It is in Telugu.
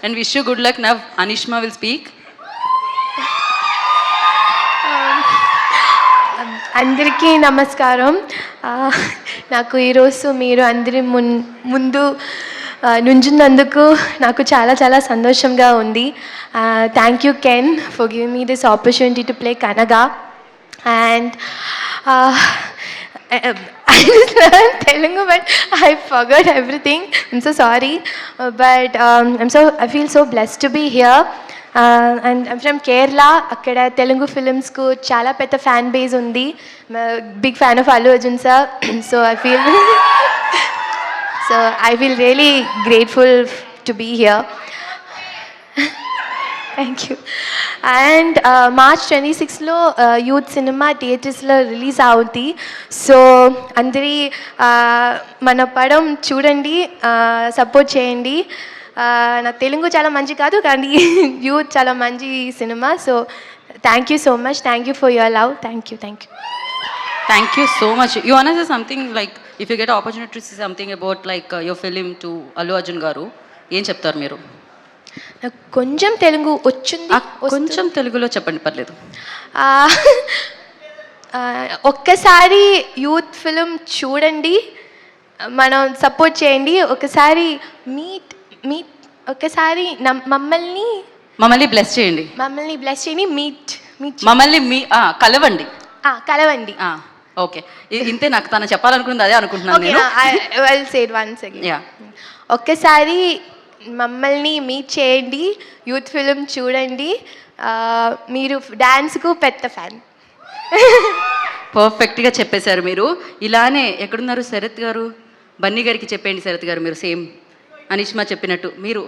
and wish you good luck. Now Anishma will speak. అందరికీ నమస్కారం. నాకు ఈరోజు మీరు అందరి ముందు నుంచున్నందుకు నాకు చాలా చాలా సంతోషంగా ఉంది. Thank you Ken for giving me this opportunity to play Kanaga. And I just learned Telugu, but I forgot everything. I'm so sorry, but I feel so blessed to be here. And I'm from Kerala. Akkada Telugu films ku chala petta fan base undi. I'm a big fan of Allu Arjun sir. So I feel really grateful to be here. Thank you. And March 26లో యూత్ సినిమా థియేటర్స్లో రిలీజ్ అవుతుంది. సో అందరి మన పడం చూడండి, సపోర్ట్ చేయండి. నా తెలుగు చాలా మంచి కాదు, కానీ యూత్ చాలా మంచి cinema. So thank you so much. Thank you for your love. Thank you. Thank you so much. You wanna say something, like if you get an opportunity to say something about like your film to Allu Arjun garu, ఏం చెప్తారు మీరు? నాకు కొంచెం తెలుగు వచ్చింది. కొంచెం తెలుగులో చెప్పండి, పర్లేదు. ఒక్కసారి యూత్ ఫిలిం చూడండి, మనం సపోర్ట్ చేయండి. ఒకసారి ఒకసారి మమ్మల్ని బ్లెస్ చేయండి. మమ్మల్ని కలవండి. కలవండి. ఓకే, ఇంతే. నాకు తను చెప్పాలనుకుంది అదే అనుకుంటున్నాను నేను. ఒక్కసారి మమ్మల్ని మీట్ చేయండి, యూత్ ఫిలిం చూడండి. మీరు డాన్స్కు పెద్ద ఫ్యాన్. పర్ఫెక్ట్గా చెప్పేశారు మీరు. ఇలానే ఎక్కడున్నారు శరత్ గారు? బన్నీ గారికి చెప్పండి శరత్ గారు, మీరు సేమ్ అనిష్మా చెప్పినట్టు మీరు